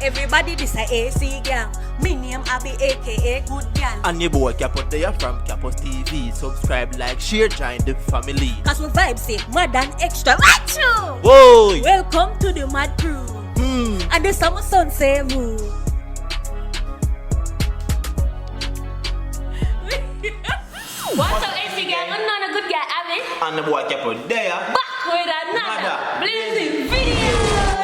everybody this a AC gang. Me name Abby aka Good Gal. And your boy Capos there from Capos TV. Subscribe, like, share, join the family. Cause we vibe say mad and extra. Achoo! Whoa! Welcome to the Mad Crew. And the summer sun say moo. What's up, AC gang? I'm not a good guy, Abby. And the boy Capos there. Back with another blazing video.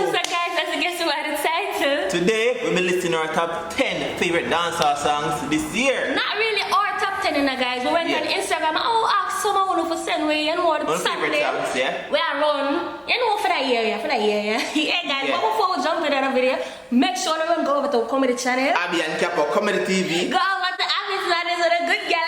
So guys, let's guess what the title. Today we'll be listing our top 10 favorite dancehall songs this year. Not really our top 10 guys. We went on Instagram and asked someone for send way and what the favorite songs, yeah? We are run. You know for that year, yeah, guys, but before we jump into that video, make sure everyone go over to Comedy Channel. Abby and Capo Comedy TV. Go over to Abby's channel so the good girl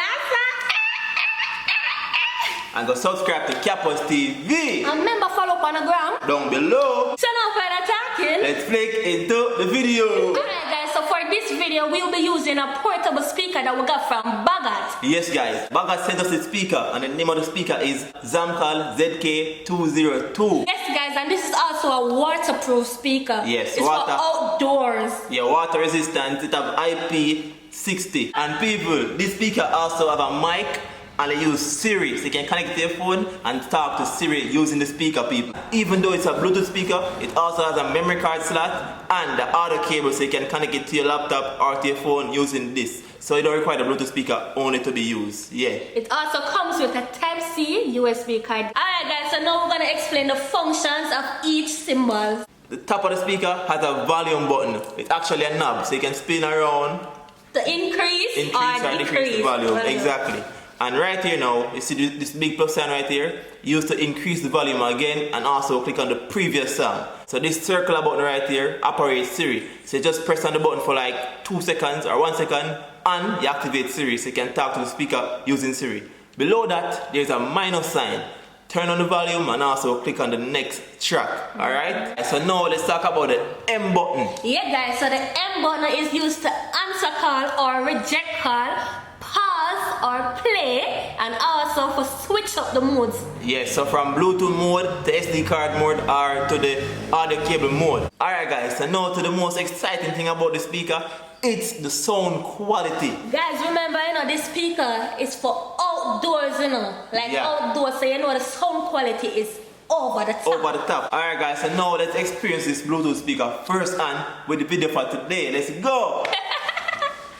And go subscribe to Capos TV. and remember follow up on the gram. Down below. So now for the talking. Let's flick into the video. Alright guys, so for this video we'll be using a portable speaker that we got from Bagat. Yes guys, Bagat sent us the speaker and the name of the speaker is Zamcal ZK202. Yes guys, and this is also a waterproof speaker. Yes, it's water. for outdoors. Yeah, water resistant, it have IP60. And people, this speaker also have a mic and they use Siri, so you can connect to your phone and talk to Siri using the speaker, people. Even though it's a Bluetooth speaker, it also has a memory card slot and the audio cable, so you can connect it to your laptop or to your phone using this. So you don't require the Bluetooth speaker only to be used, yeah. It also comes with a Type-C USB card. Alright guys, so now we're gonna explain the functions of each symbol. The top of the speaker has a volume button. It's actually a knob, so you can spin around, The increase or decrease the volume. Exactly. And right here now, you see this big plus sign right here, used to increase the volume again and also click on the previous song. So this circular button right here operates Siri. So you just press on the button for like 2 seconds or 1 second and you activate Siri so you can talk to the speaker using Siri. Below that, there's a minus sign. Turn on the volume and also click on the next track, alright? So now let's talk about the M button. Yeah guys, so the M button is used to answer call or reject call, pause or play, and also for switch up the modes. Yes, so from Bluetooth mode to SD card mode or to the audio cable mode. Alright guys, so now to the most exciting thing about the speaker, it's the sound quality. Guys, remember, this speaker is for outdoors, outdoors, so the sound quality is over the top. Over the top. Alright guys, so now let's experience this Bluetooth speaker first hand with the video for today. Let's go!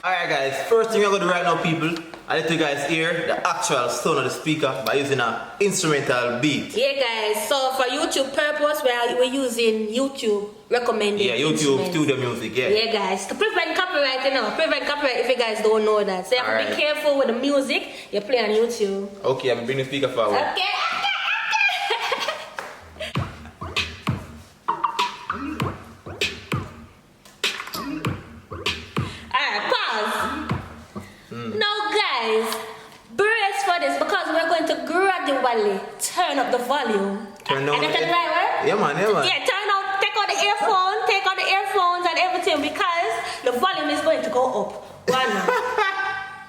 Alright guys, first thing we're going to do right now, people, I let you guys hear the actual sound of the speaker by using an instrumental beat. Yeah guys, so for YouTube purpose, we're using YouTube recommended. Yeah, YouTube studio music, yeah. Yeah guys, to prevent copyright, prevent copyright if you guys don't know that. So you have to be careful with the music you play on YouTube. Okay, I'm bringing the speaker forward. Okay. Alright, pause. Now guys, brace for this because we're going to gradually turn up the volume. Turn down and the right word? Yeah man, yeah man. Yeah, take out the earphones and everything because the volume is going to go up. One now.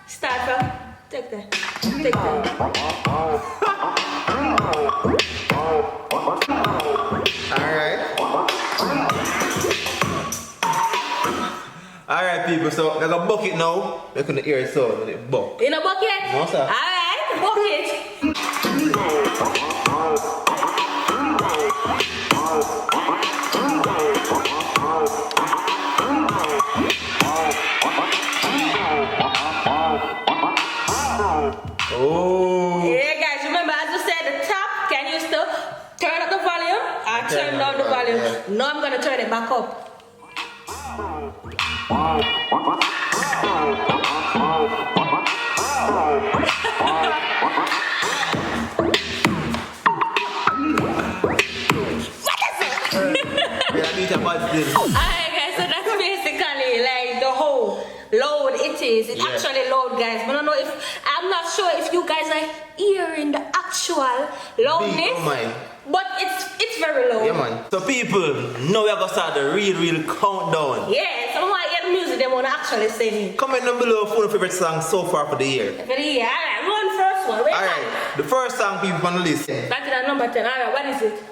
Start from, take that. Alright people, so there's a bucket now. We're gonna hear it sound when it buck. In a bucket? No, sir. Alright, bucket. Oh. Yeah guys, remember as you said, the top can you still turn up the volume or turn down the volume? Yeah. Now I'm gonna turn it back up. Alright guys, so that's basically like the whole load it is. It's actually loud guys, but I'm not sure if you guys are hearing the actual loudness. But it's very low. Yeah man. So people, now we're gonna start the real countdown. Yeah, so I want to hear the music they wanna actually sing. Comment down below for your favorite song so far for the year. For the year, alright, run first one. Alright, the first song people on the list. Back to that number 10, alright, what is it?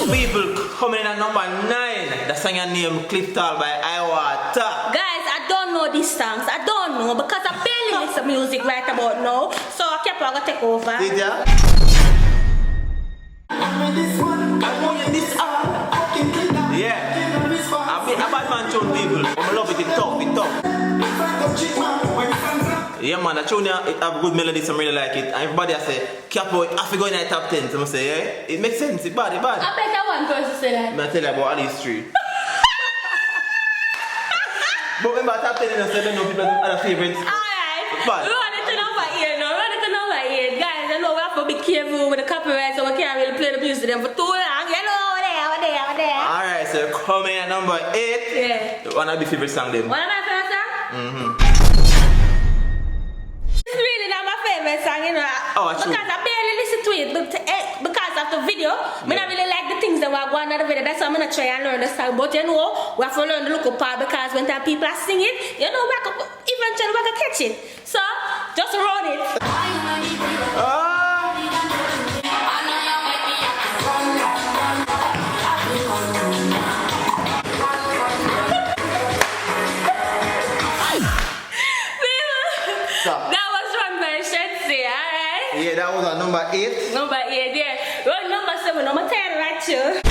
People coming in at number 9. The song name Cliftal by Iwata. Guys, I don't know these songs. I don't know because I barely listen to music right about now. So I kept on gonna take over. Did ya? Yeah. A bad man tune people. I love it, it's tough, it's tough. Yeah man, the tune it have good melodies, I really like it. And everybody I say, Capo, it have to go in the top 10. So I say, yeah, it makes sense, it's bad, it's bad. I bet that one person say that. I tell you about all these three. But remember, top 10 is seven, no people other favorites. Alright. Bad. We want it to number 8 now. We want it to number 8. Guys, I know we have to be careful with the copyright so we can't really play the music them for too long. You know, over there. Alright, so coming at number 8. Yeah. One of the favorite song them. One of my favorite songs? It's really not my favorite song, you know. Oh, true. Because I barely listen to it because of the video. I don't really like the things that were going on the video. That's why I'm going to try and learn the song. But you know, we have to learn the local part because when time people are singing, you know, eventually we can catch it. So, just run it. That was run by Shetty, alright? Yeah, that was our number 8. Number 8, yeah. Well, number 7, number 10, right here.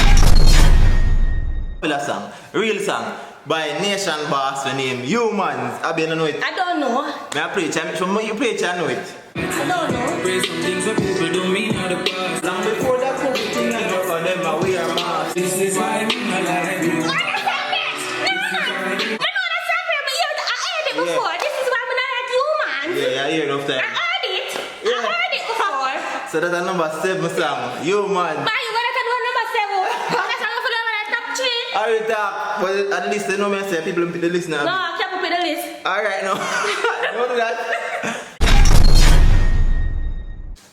Popular song, real song by Nation Boss with name Humans. I don't know it. I don't know. May I play it? You play it, I know it. I don't know. Pray some things that people don't mean how to pass. Long before that thing I know for them, I wear a mask. This is why I mean I like you. I know that song, but I heard it before. This is why I'm not like Humans. Yeah, I hear enough I time. heard it. Yeah. I heard it before. So that's a number 7 song, Humans. But you gotta do number 7. That's not for the top 3. I will talk, but at least they know me, I say people in the list now. No, I can't put the list. Alright, no. Don't do that.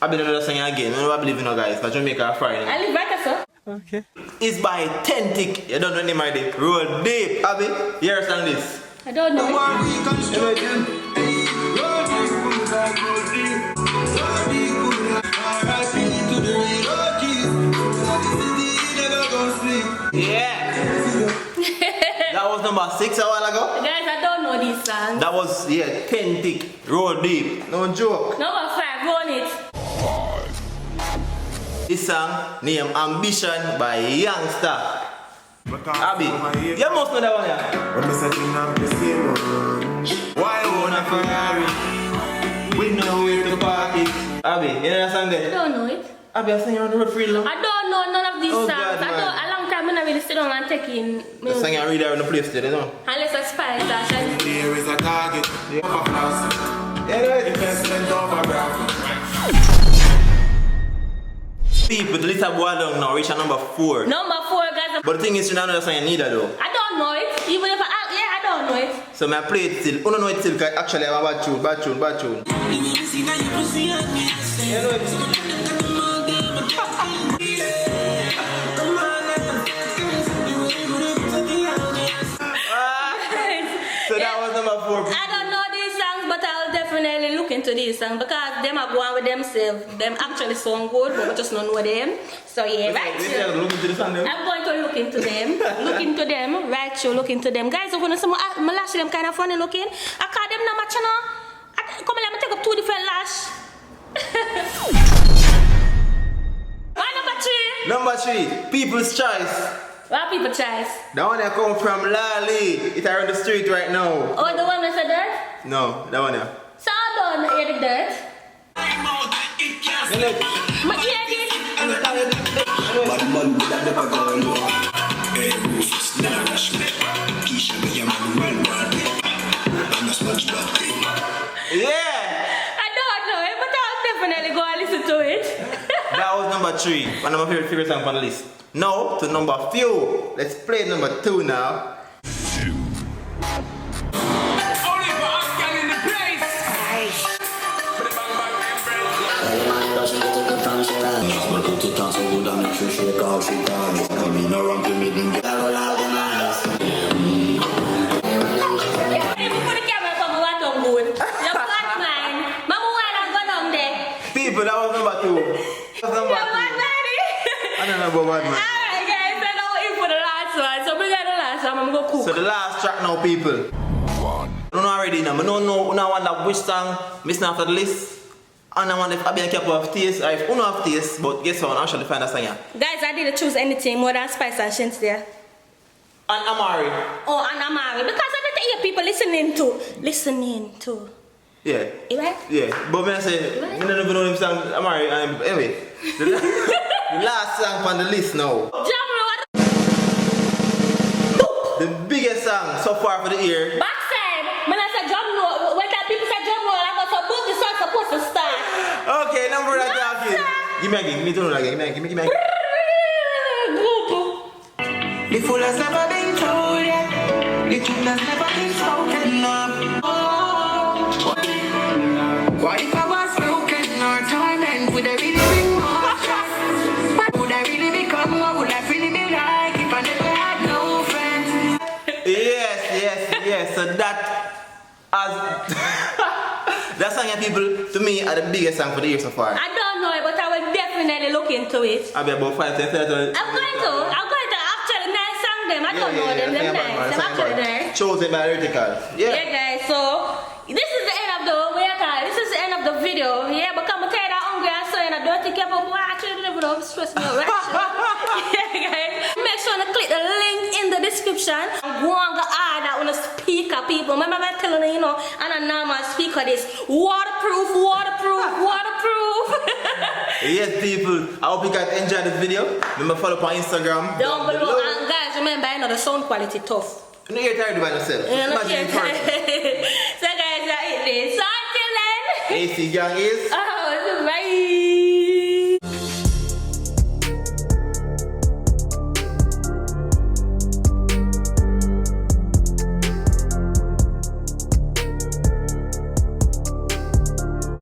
I've been another song again. I don't believe in no guys, but Jamaica Friday. I live right there, sir. Okay. It's by Tentic. You don't know the name of it. Roll Deep. Abby, hear us on this. I don't know. Yeah. That was number 6 a while ago. Guys, I don't know these songs. That was, yeah, Tentic. Roll Deep. No joke. Number 5, run it. This song named Ambition by Youngster. Abby, you must know that one, yeah? When me setting up the same one. Why own a Ferrari? We know where to park it. Abby, you know that song I there? don't know it. Abby, I sing you on the road free long. I don't know none of these Oh, songs. God, I don't. man. A long time I don't really sit down and take in The music. song you read there on the place there, you know? Unless I spice or something. There is a target. Over floss. Yeah, know it. Investment over graph. People, the list of boy down now, reach at number 4. Number 4, guys. But the thing is, you don't know that song you need that though. I don't know it. Even if I don't know it. So I play it still. I don't know it still because actually I have a bad tune. You know it? So that was number 4. I don't know these songs, but I'll definitely look into these songs because them are going with themselves. Them actually sound good, but we just don't know them. So yeah, right. Wait, look into the song there. I'm going to look into them. Right, sure, look into them. Guys, I'm going to say my lash them kind of funny looking. I call them not much, you know. Come on, let me take up 2 different lash. What number 3? Number 3, People's Choice. What people choice? That one that come from Lali. It's around the street right now. Oh, the one that said dirt? No, that one there. So I don't hear the dirt. My ear did. Bad man with a never go low. Hey, Rufus, never rush me. Keisha, me a man well born. I'm a sponge bag. Yeah! I don't know it, but I'll definitely go and listen to it. That was number 3. One of my favorite songs on the list. Now to number few. Let's play number 2 now. People, that was know about bad man. Alright guys, so now we're in for the last one. So we got the last one, I'm gonna go cook. So the last track now, people. I don't know already now. I don't know. I wonder which song missing after the list. And I wonder if I be a couple of taste or if I don't have taste. But guess what? I'm actually find a song here. Guys, I didn't choose anything more than Spice and Shins there. And Amari. Oh, and Amari. Because I don't hear people listening to. Yeah. Right? Yeah. But when I say, I don't even know them song Amari. Anyway, the last song on the list now. The biggest song so far for the year. Backside, when I say drum roll, when that people say drum roll, I go for book, the song supposed to start. Okay, number that talking. Give me again, give me two again, give me again. The fool has never been told yet. The truth has never been spoken of. What if I was broken or torment? Would I really bring more stress? Would I really become? What would I really be like if I never had no friends? Yes. So that that song, people, to me, are the biggest song for the year so far. I don't know it, but I will definitely look into it. I'll be about 5, 10, 30. I'm going to actually nice song them. I don't know them. They're nice. I'm actually nice. Chosen by Lyrical. Yeah, guys. So this is the end of the this is the end of the video. Yeah, but come tell you that hungry and so and I don't think about why actually never know stress me out. Right? Yeah, guys. Make sure to click the link in the description. Go on the order on the speaker, people. Remember I telling you, and a normal speaker this waterproof. Yes, people. I hope you guys enjoyed this video. Remember follow up on Instagram. Down below. And guys, remember the sound quality tough. You know you're tired by yourself. Imagine in person. So guys, that's it. So until then. AC Gang is. Oh, bye.